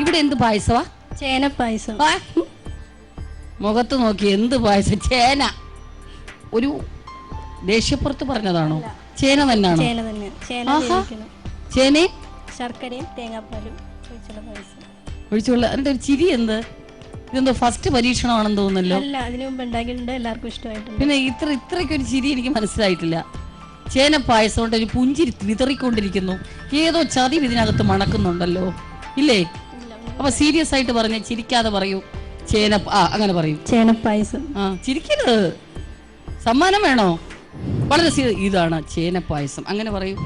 ഇവിടെ എന്ത് പായസവാ? ചേന പായസം. മുഖത്ത് നോക്കി എന്ത് പായസം? ചേന. ഒരു ദേഷ്യപ്പുറത്ത് പറഞ്ഞതാണോ? ചേന തന്നെയാണോ? ചേന തന്നെ. ചേനയും ശർക്കരയും തേങ്ങാപ്പാലും ഒഴിച്ചുള്ള അതിന്റെ ഒരു ചിരി എന്ത്? ഇതെന്തോ ഫസ്റ്റ് പരീക്ഷണമാണെന്ന് തോന്നുന്നല്ലോ. അല്ല, അതിനു മുമ്പ് ഉണ്ടാക്കിയിട്ടുണ്ട്, എല്ലാവർക്കും ഇഷ്ടമായിട്ടുണ്ട്. പിന്നെ ഇത്രയ്ക്കൊരു ചിരി എനിക്ക് മനസ്സിലായിട്ടില്ല. ചേന പായസം കൊണ്ട് ഒരു പുഞ്ചിരി വിതറിക്കൊണ്ടിരിക്കുന്നു. ഏതോ ചതി ഇതിനകത്ത് മണക്കുന്നുണ്ടല്ലോ, ഇല്ലേ? അപ്പൊ സീരിയസ് ആയിട്ട് പറഞ്ഞ, ചിരിക്കാതെ പറയൂ. ചേന അങ്ങനെ പറയൂ. ചേനപ്പായസം. ചിരിക്കരുത്. സമ്മാനം വേണോ? വളരെ ഇതാണ് ചേനപ്പായസം, അങ്ങനെ പറയൂ.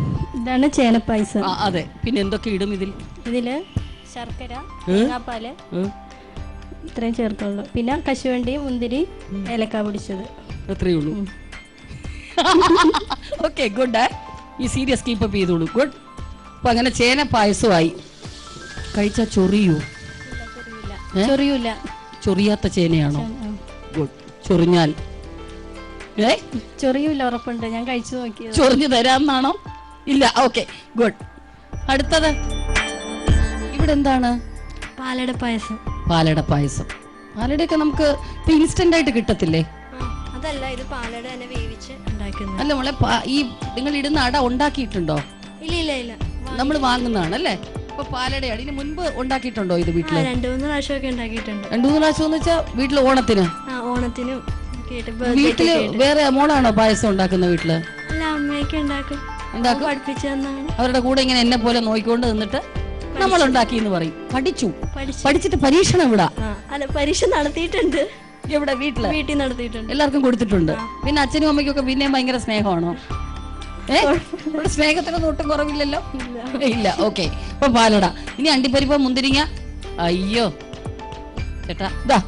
ഇതാണ് ചേനപ്പായസം. അതെ. പിന്നെ എന്തൊക്കെ ഇടും ഇതില്? ശർക്കര, തേങ്ങാപ്പാല്, ഇത്രയും ചേർത്തുള്ളൂ. പിന്നെ കശുവണ്ടി, മുന്തിരി, ഏലക്ക പൊടിച്ചത്. അത്രയേ ഉള്ളൂ. Okay, good. ഈ സീരിയസ് കീപ്പപ്പ് ചെയ്തോളൂ. ഗുഡ്. അപ്പൊ അങ്ങനെ ചേന പായസമായി. കഴിച്ചാ ചൊറിയൂ? ചൊറിയൂല. ചൊറിയാത്ത ചേനയാണോ? ഗുഡ്. ചൊറിഞ്ഞാൽ ചൊറിയൂല, ഉറപ്പുണ്ട്. ഞാൻ കഴിച്ചു നോക്കി. ചൊറിഞ്ഞു തരാമെന്നാണോ? ഇല്ല. Okay, good. അടുത്തത് ഇവിടെ എന്താണ്? പാലട പായസം. പാലട പായസം. പാലടയൊക്കെ നമുക്ക് ഇൻസ്റ്റന്റ് ആയിട്ട് കിട്ടത്തില്ലേ? അതല്ല, ഇത് പാലട തന്നെ വേവിച്ച് ഉണ്ടാക്കുന്നത്. അല്ല മോളെ, ഈ നിങ്ങൾ ഇടുന്ന അട ഉണ്ടാക്കിയിട്ടുണ്ടോ? ഇല്ല. നമ്മൾ വാങ്ങുന്നതാണ് അല്ലേ? അപ്പൊ പാലടയാണ്. ഇതിന് മുൻപ് ഉണ്ടാക്കിയിട്ടുണ്ടോ ഇത് വീട്ടില്? 2-3 പ്രാവശ്യമൊക്കെ ഉണ്ടാക്കിയിട്ടുണ്ട്. 2-3 പ്രാവശ്യം എന്ന് വെച്ചാൽ വീട്ടില് ഓണത്തിനും വീട്ടില് വേറെ മോളാണോ പായസം ഉണ്ടാക്കുന്ന വീട്ടില്? അല്ല, അമ്മയൊക്കെ ഉണ്ടാക്കും. പഠിപ്പിച്ചു തന്നാണ്. അവരുടെ കൂടെ ഇങ്ങനെ എന്നെ പോലെ നോക്കിക്കൊണ്ട് നിന്നിട്ട് നമ്മൾ ഉണ്ടാക്കി എന്ന് പറയും. പഠിച്ചിട്ട് പരീക്ഷണം ഇവിടെ? അല്ല, പരീക്ഷ നടത്തിയിട്ടുണ്ട്. ഇവിടെ വീട്ടിൽ നടത്തിയിട്ടുണ്ട്. എല്ലാവർക്കും കൊടുത്തിട്ടുണ്ട്. പിന്നെ അച്ഛനും അമ്മയ്ക്കും ഒക്കെ പിന്നെയും ഭയങ്കര സ്നേഹമാണോ? ഇവിടെ സ്നേഹത്തിനൊന്നും ഒട്ടും കുറവില്ലല്ലോ. ഇല്ല. ഓക്കെ. അപ്പൊ പാലട. ഇനി അണ്ടിപ്പരിപ്പ്, മുന്തിരിങ്ങ. അയ്യോ ചേട്ടാ, ഇതാ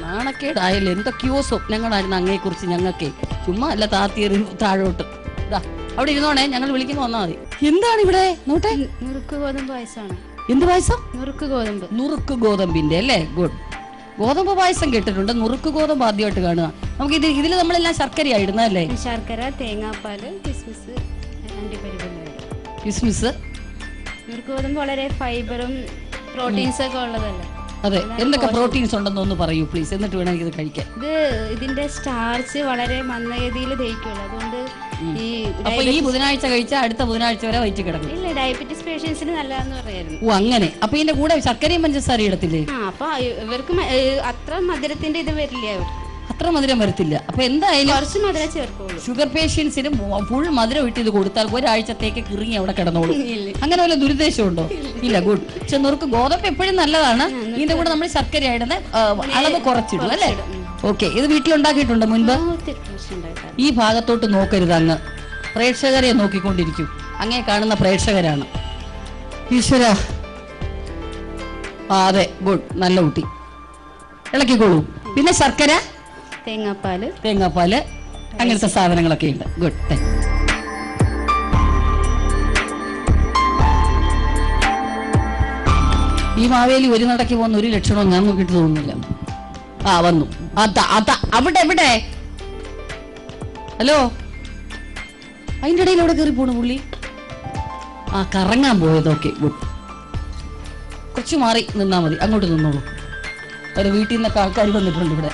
നാണക്കേടായല്ലോ. എന്തൊക്കെയോ സ്വപ്നങ്ങളായിരുന്നു അങ്ങയെ കുറിച്ച് ഞങ്ങൾക്ക്. ചുമ്മാ അല്ല, താത്തിയേറി താഴോട്ട്. ഇതാ അവിടെ ഇരുന്നോണേ, ഞങ്ങൾ വിളിക്കുമ്പോ വന്നാൽ മതി. എന്താണ് ഇവിടെ? നോട്ടെ. നുറുക്ക് ഗോതമ്പ് പായസമാണ്. എന്ത് പായസം? നുറുക്ക് ഗോതമ്പിന്റെ അല്ലേ? ഗുഡ്. ഗോതമ്പ് പായസം കേട്ടിട്ടുണ്ട്, നുറുക്ക് ഗോതമ്പ് ആദ്യമായിട്ട് കാണുക. നമുക്ക് ഇതിൽ നമ്മളെല്ലാം ശർക്കരയാ ഇടുന്നതല്ലേ? ശർക്കര, തേങ്ങാപ്പാല്, കിസ്മിസ്, അണ്ടിപ്പരിപ്പ്. നുറുക്ക് ഗോതമ്പ് വളരെ ഫൈബറും പ്രോട്ടീൻസ് ഒക്കെ ഉള്ളതല്ലേ? അതെ. എന്തൊക്കെ പ്രോട്ടീൻസ് ഉണ്ടെന്ന് ഒന്ന് പറയൂ പ്ലീസ്, എന്നിട്ട് വേണം ഇത് കഴിക്കാൻ. ഇതിന്റെ സ്റ്റാർച്ച് വളരെ മന്ദഗതിയിൽ ദഹിക്കുള്ളൂ. അതുകൊണ്ട് ഈ ബുധനാഴ്ച കഴിച്ചാൽ അടുത്ത ബുധനാഴ്ച വരെ വയറ്റി കിടക്കും. ഇല്ല, ഡയബറ്റീസ് പേഷ്യൻസിന് നല്ലതാന്ന് പറയായിരുന്നു. ഓ, അങ്ങനെ. അപ്പൊ ഇതിന്റെ കൂടെ ശർക്കരയും പഞ്ചസാരയും ഇടത്തില്ലേ? അപ്പൊ ഇവർക്ക് അത്ര മധുരത്തിന്റെ ഇത് വരില്ല. അത്ര മധുരം വരത്തില്ല. അപ്പൊ എന്തായാലും കുറച്ച് മധുരം ചേർക്കുള്ളൂ. ഷുഗർ പേഷ്യൻസിന് ഫുൾ മധുരം ഇട്ട് ഇത് കൊടുത്താൽ ഒരാഴ്ചത്തേക്ക് കിറങ്ങി അവിടെ കിടന്നോളൂ. അങ്ങനെ വല്ല ദുരുദ്ദേശം ഉണ്ടോ? ഇല്ല. ഗുഡ്. പക്ഷെ നുറുക്ക് ഗോതമ്പ് എപ്പോഴും നല്ലതാണ്. ഇതിന്റെ കൂടെ നമ്മൾ ശർക്കര ഇടുന്ന അളവ് കുറച്ചിടും അല്ലേ? ഓക്കെ. ഇത് വീട്ടിലുണ്ടാക്കിയിട്ടുണ്ടോ മുൻപ്? ഈ ഭാഗത്തോട്ട് നോക്കരുത്, അങ്ങ് പ്രേക്ഷകരെ നോക്കിക്കൊണ്ടിരിക്കും. അങ്ങേ കാണുന്ന പ്രേക്ഷകരാണ്. ഈശ്വര. അതെ, ഗുഡ്. നല്ല കുട്ടി. ഇളക്കിക്കോളൂ. പിന്നെ ശർക്കര, തേങ്ങാപ്പാല് അങ്ങനത്തെ സാധനങ്ങളൊക്കെ ഉണ്ട്. ഗുഡ്. ഈ മാവേലി ഒരു നടക്കി പോകുന്ന ഒരു ലക്ഷണവും ഞാൻ നോക്കിയിട്ട് തോന്നുന്നില്ല. വന്നു. അവിടെ ഹലോ, അതിൻ്റെ ഇടയിൽ എവിടെ കയറി പോണു പുള്ളി? കറങ്ങാൻ പോയതൊക്കെ. ഗുഡ്. കുറച്ച് മാറി നിന്നാ മതി, അങ്ങോട്ട് നിന്നോളൂ. ഒരു വീട്ടിൽ നിന്നൊക്കെ ആൾക്കാർ വന്നിട്ടുണ്ട് ഇവിടെ.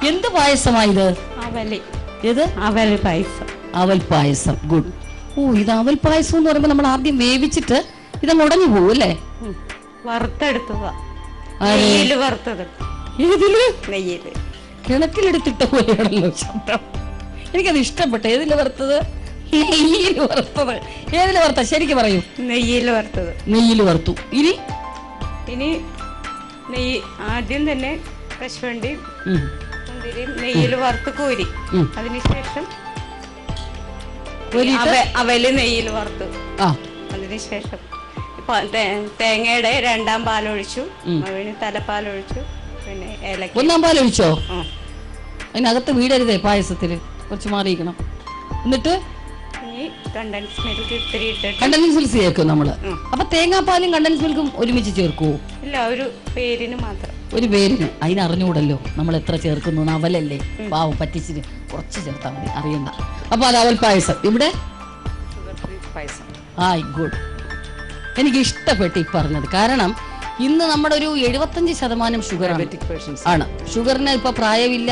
എന്ത് പായസമായത്? ഏത്? അവൽ പായസം. ഗുഡ്. ഇത് അവൽ പായസം എന്ന് പറയുമ്പോൾ നമ്മൾ ആദ്യം വേവിച്ചിട്ട് ഇതങ്ങ് ഉടഞ്ഞു പോകും അല്ലേ? കിണറ്റിലെടുത്തിട്ട പോലെയാണല്ലോ ശബ്ദം. എനിക്കത് ഇഷ്ടപ്പെട്ടു. ഏതില് വറുത്തത്? നെയ്യിൽ വറുത്തത്. ഏതില് വറുത്ത? ശരിക്കും പറയൂ. നെയ്യിൽ വറുത്തു. ഇനി നെയ്യ് ആദ്യം തന്നെ കശുവണ്ടി, മുന്തിരിയും നെയ്യിൽ വറുത്ത് കോരി, അതിനുശേഷം അവല് നെയ്യിൽ വറുത്തു. അതിനുശേഷം തേങ്ങയുടെ 2ാം പാലൊഴിച്ചു, തലപ്പാലൊഴിച്ചു, പിന്നെ ഏലക്ക. 1ാം പാലൊഴിച്ചോ? അതിനകത്ത് വീടരുതേ പായസത്തില്, കുറച്ച് മാറിയിരിക്കണം. എന്നിട്ട് കണ്ടൻസ് മിൽക്ക് ഇത്തിരി ഇട്ടിട്ട് കണ്ടൻസ് മിൽക്ക് ചേർക്കും നമ്മള്. അപ്പൊ തേങ്ങാപ്പാലും കണ്ടൻസ് മിൽക്കും ഒരുമിച്ച് ചേർക്കുവോ? ഇല്ല, ഒരു പേരിന് മാത്രം. ഒരു പേരിന്. അതിനറിഞ്ഞൂടല്ലോ നമ്മൾ എത്ര ചേർക്കുന്നു. അവലല്ലേ, പാവം പറ്റിച്ചിട്ട് കുറച്ച് ചേർത്താൽ മതി, അറിയണ്ട. അപ്പൊ അത് അവൽ പായസം. ഇവിടെ പായസം. ഗുഡ്. എനിക്ക് ഇഷ്ടപ്പെട്ടു ഈ പറഞ്ഞത്. കാരണം ഇന്ന് നമ്മുടെ ഒരു 75% ഷുഗർ ആണ്. ഷുഗറിന് ഇപ്പൊ പ്രായമില്ല,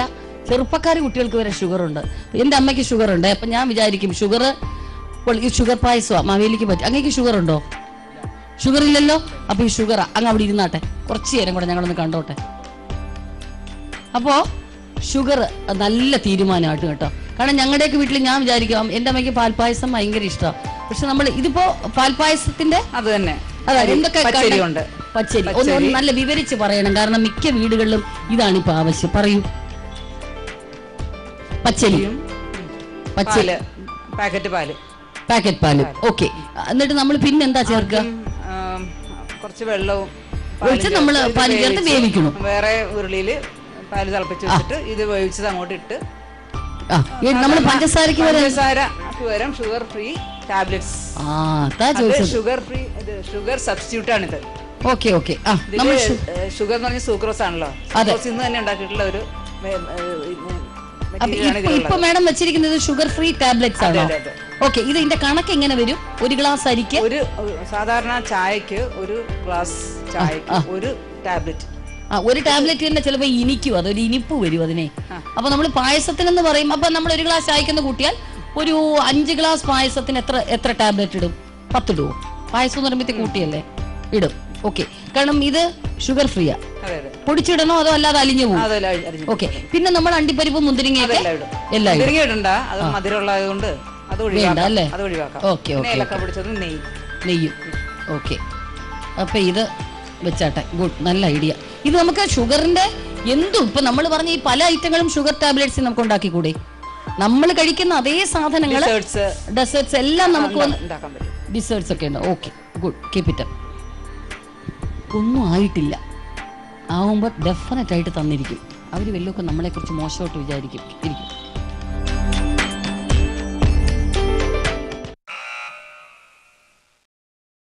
ചെറുപ്പക്കാർ കുട്ടികൾക്ക് വരെ ഷുഗറുണ്ട്. എന്റെ അമ്മയ്ക്ക് ഷുഗറുണ്ട്. അപ്പൊ ഞാൻ വിചാരിക്കും ഈ ഷുഗർ പായസമാണ് മാവേലിക്ക് പറ്റും. അങ്ങേക്ക് ഷുഗർ ഉണ്ടോ? ഷുഗർ ഇല്ലല്ലോ. അപ്പൊ ഈ ഷുഗർ അങ്ങ് അവിടെ ഇരുന്നാട്ടെ, കുറച്ചു നേരം കൂടെ ഞങ്ങളൊന്ന് കണ്ടോട്ടെ. അപ്പോ ഷുഗർ നല്ല തീരുമാനമായിട്ട് കേട്ടോ. കാരണം ഞങ്ങളുടെയൊക്കെ വീട്ടിൽ ഞാൻ വിചാരിക്കാം എന്റെ അമ്മയ്ക്ക് പാൽപ്പായസം ഭയങ്കര ഇഷ്ടമാണ്. പക്ഷെ നമ്മൾ ഇതിപ്പോ പാൽപ്പായസത്തിന്റെ അത് തന്നെ എന്തൊക്കെ പച്ചരി ഉണ്ട്. പച്ചരി ഒന്ന് നല്ല വിവരിച്ച് പറയണം. കാരണം മിക്ക വീടുകളിലും ഇതാണ് ഇപ്പൊ ആവശ്യം. പറയൂ. പച്ചരിയും പാല്, പാക്കറ്റ് പാല്. ഓക്കെ. എന്നിട്ട് നമ്മൾ പിന്നെ എന്താ ചേർക്കുക? കുറച്ച് വെള്ളവും ഒഴിച്ച് നമ്മൾ പാല് ചേർത്ത് വേവിക്കണം. വേറെ ഉരുളിയില് പാല് തിളപ്പിച്ച് വെച്ചിട്ട് ഇത് വേവിച്ചത് അങ്ങോട്ട് ഇട്ട് നമ്മൾ പഞ്ചസാരക്ക് പകരം sugar free tablets. Sugar free sugar substitute ആണിത്. ഓക്കെ. ഷുഗർ എന്ന് പറഞ്ഞാൽ സൂക്രോസ് ആണല്ലോ. ഇന്ന് തന്നെ ഉണ്ടാക്കിയിട്ടുള്ള ഒരു ഇപ്പൊ മാഡം വെച്ചിരിക്കുന്നത് ഷുഗർ ഫ്രീ ടാബ്ലറ്റ്സ് ആണോ? ഓക്കെ. ഇതിന്റെ കണക്ക് എങ്ങനെ വരും? ഒരു ഗ്ലാസ് അരിക്ക് ഒരു സാധാരണ ചായക്ക് ഒരു ഗ്ലാസ് ചായക്ക് ഒരു ടാബ്ലറ്റ്. ഒരു ടാബ്ലറ്റ് തന്നെ ചിലപ്പോ ഇനിക്കും, അതൊരു ഇനിപ്പ് വരും അതിനെ. അപ്പൊ നമ്മൾ പായസത്തിനെന്ന് പറയും. അപ്പൊ നമ്മൾ ഒരു ഗ്ലാസ് ചായക്കെന്ന് കൂട്ടിയാൽ ഒരു 5 ഗ്ലാസ് പായസത്തിന് എത്ര ടാബ്ലറ്റ് ഇടും? 10 ഇടുവോ? പായസം എന്ന് പറയുമ്പോ കൂട്ടിയല്ലേ ഇടും. ഓക്കെ. കാരണം ഇത് ഷുഗർ ഫ്രീയാ. പൊടിച്ചിടണോ അതോ അല്ലാതെ അലിഞ്ഞു പോകും? ഓക്കെ. പിന്നെ നമ്മൾ അണ്ടിപ്പരിപ്പ് മുന്തിരിങ്ങയൊക്കെ എല്ലാം മധുരമുള്ളതുകൊണ്ട് നെയ്യും. ഓക്കെ. അപ്പൊ ഇത് വെച്ചാട്ടെ. ഗുഡ്. നല്ല ഐഡിയ. ഇത് നമുക്ക് ഷുഗറിന്റെ എന്തും ഇപ്പൊ നമ്മൾ പറഞ്ഞ ഈ പല ഐറ്റങ്ങളും ഷുഗർ ടാബ്ലറ്റ്സ് നമുക്ക് ഉണ്ടാക്കിക്കൂടെ? നമ്മൾ കഴിക്കുന്ന അതേ സാധനങ്ങൾ, ഡെസേർട്സ് എല്ലാം നമുക്ക് ഡിസേർട്സ് ഒക്കെ ഉണ്ട്. Okay. Good. Keep it up. ഒന്നും ആയിട്ടില്ല. ആവുമ്പോൾ ഡെഫിനറ്റ് ആയിട്ട് തന്നിരിക്കും. അവർ വല്ലതൊക്കെ നമ്മളെ കുറിച്ച് മോശമായിട്ട് വിചാരിക്കും.